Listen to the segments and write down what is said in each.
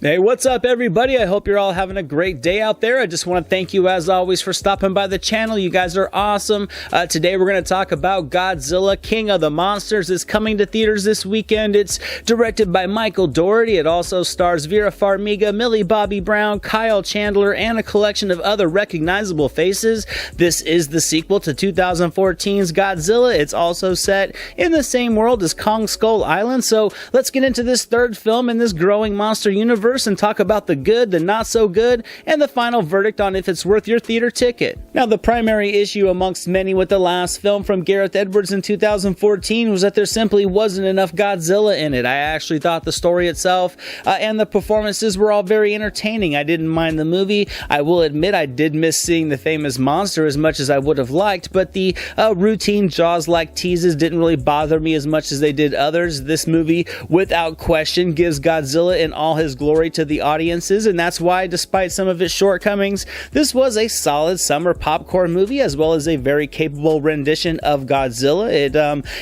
Hey, what's up everybody? I hope you're all having a great day out there. I just want to thank you as always for stopping by the channel. You guys are awesome. Today we're going to talk about Godzilla, King of the Monsters. It's coming to theaters this weekend. It's directed by Michael Dougherty. It also stars Vera Farmiga, Millie Bobby Brown, Kyle Chandler, and a collection of other recognizable faces. This is the sequel to 2014's Godzilla. It's also set in the same world as Kong Skull Island. So let's get into this third film in this growing monster universe and talk about the good, the not so good, and the final verdict on if it's worth your theater ticket. Now, the primary issue amongst many with the last film from Gareth Edwards in 2014 was that there simply wasn't enough Godzilla in it. I actually thought the story itself and the performances were all very entertaining. I didn't mind the movie. I will admit I did miss seeing the famous monster as much as I would have liked, but the routine Jaws-like teases didn't really bother me as much as they did others. This movie, without question, gives Godzilla in all his glory to the audiences, and that's why, despite some of its shortcomings, this was a solid summer popcorn movie as well as a very capable rendition of Godzilla. It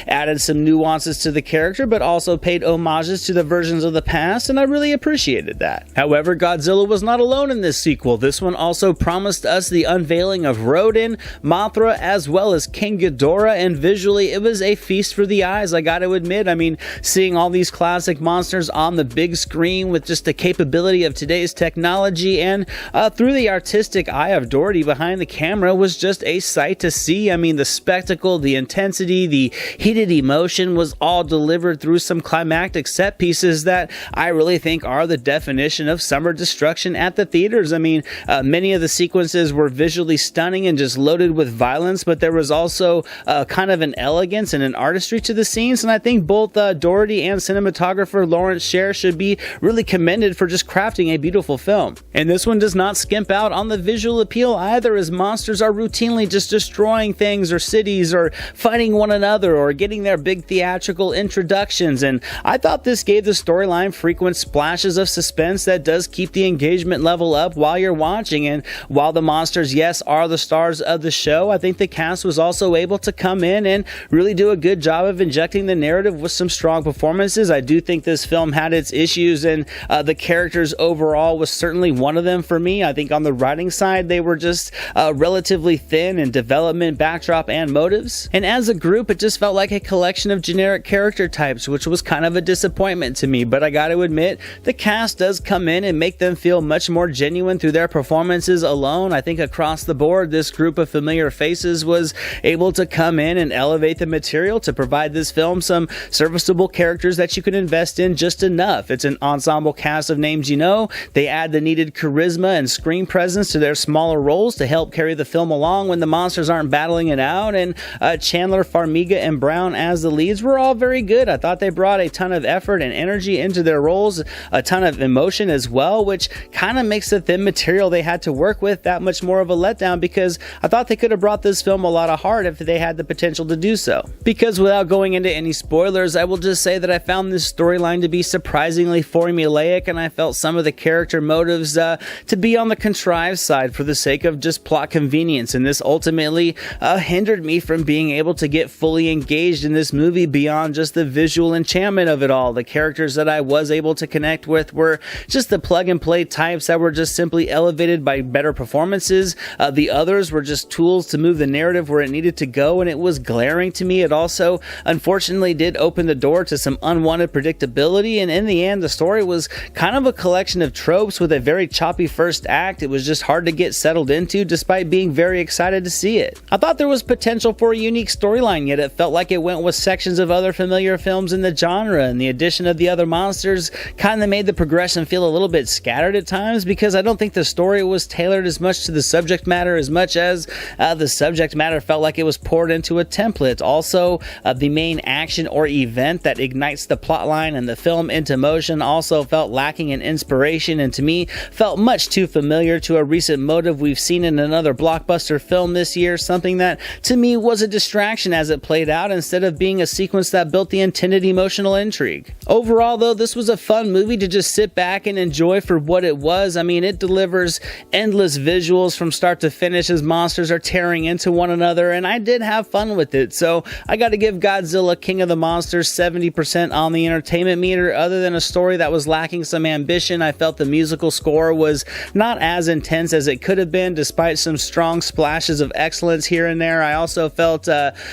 added some nuances to the character but also paid homages to the versions of the past, and I really appreciated that. However, Godzilla was not alone in this sequel. This one also promised us the unveiling of Rodan, Mothra, as well as King Ghidorah, and visually it was a feast for the eyes, I gotta admit. I mean, seeing all these classic monsters on the big screen with just the capability of today's technology and through the artistic eye of Dougherty behind the camera was just a sight to see. I mean, the spectacle, the intensity, the heated emotion was all delivered through some climactic set pieces that I really think are the definition of summer destruction at the theaters. I mean, many of the sequences were visually stunning and just loaded with violence, but there was also kind of an elegance and an artistry to the scenes, and I think both Dougherty and cinematographer Lawrence Sher should be really commended for just crafting a beautiful film. And this one does not skimp out on the visual appeal either, as monsters are routinely just destroying things or cities or fighting one another or getting their big theatrical introductions, and I thought this gave the storyline frequent splashes of suspense that does keep the engagement level up while you're watching. And while the monsters, yes, are the stars of the show, I think the cast was also able to come in and really do a good job of injecting the narrative with some strong performances. I do think this film had its issues, and the characters overall was certainly one of them for me. I think on the writing side they were just relatively thin in development, backdrop, and motives, and as a group it just felt like a collection of generic character types, which was kind of a disappointment to me. But I got to admit, the cast does come in and make them feel much more genuine through their performances alone. I think across the board this group of familiar faces was able to come in and elevate the material to provide this film some serviceable characters that you can invest in just enough. It's an ensemble cast of names you know. They add the needed charisma and screen presence to their smaller roles to help carry the film along when the monsters aren't battling it out, and Chandler, Farmiga, and Brown as the leads were all very good. I thought they brought a ton of effort and energy into their roles, a ton of emotion as well, which kind of makes the thin material they had to work with that much more of a letdown, because I thought they could have brought this film a lot of heart if they had the potential to do so. Because without going into any spoilers, I will just say that I found this storyline to be surprisingly formulaic, and I felt some of the character motives to be on the contrived side for the sake of just plot convenience, and this ultimately hindered me from being able to get fully engaged in this movie beyond just the visual enchantment of it all. The characters that I was able to connect with were just the plug and play types that were just simply elevated by better performances. The others were just tools to move the narrative where it needed to go, and it was glaring to me. It also unfortunately did open the door to some unwanted predictability, and in the end the story was kind of a collection of tropes with a very choppy first act. It was just hard to get settled into despite being very excited to see it. I thought there was potential for a unique storyline, yet it felt like it went with sections of other familiar films in the genre, and the addition of the other monsters kind of made the progression feel a little bit scattered at times, because I don't think the story was tailored as much to the subject matter as much as the subject matter felt like it was poured into a template. Also, the main action or event that ignites the plotline and the film into motion also felt lacking in inspiration, and to me felt much too familiar to a recent motive we've seen in another blockbuster film this year, something that to me was a distraction as it played out instead of being a sequence that built the intended emotional intrigue. Overall though, this was a fun movie to just sit back and enjoy for what it was. I mean, it delivers endless visuals from start to finish as monsters are tearing into one another, and I did have fun with it. So I gotta give Godzilla, King of the Monsters 70% on the entertainment meter, other than a story that was lacking some ambition. I felt the musical score was not as intense as it could have been, despite some strong splashes of excellence here and there. I also felt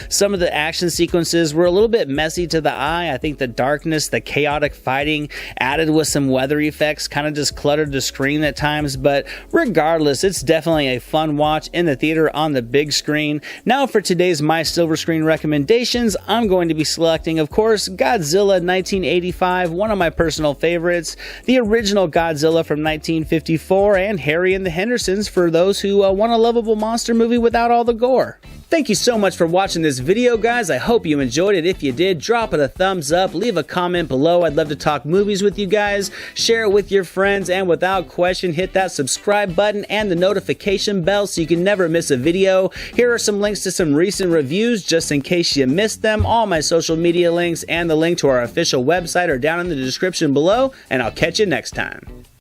some of the action sequences were a little bit messy to the eye. I think the darkness, the chaotic fighting, added with some weather effects, kind of just cluttered the screen at times. But regardless, it's definitely a fun watch in the theater on the big screen. Now for today's My Silver Screen recommendations, I'm going to be selecting, of course, Godzilla 1985, one of my personal favorites, the original Godzilla from 1954, and Harry and the Hendersons for those who want a lovable monster movie without all the gore. Thank you so much for watching this video, guys. I hope you enjoyed it. If you did, drop it a thumbs up, leave a comment below. I'd love to talk movies with you guys, share it with your friends, and without question, hit that subscribe button and the notification bell so you can never miss a video. Here are some links to some recent reviews just in case you missed them. All my social media links and the link to our official website are down in the description below, and I'll catch you next time.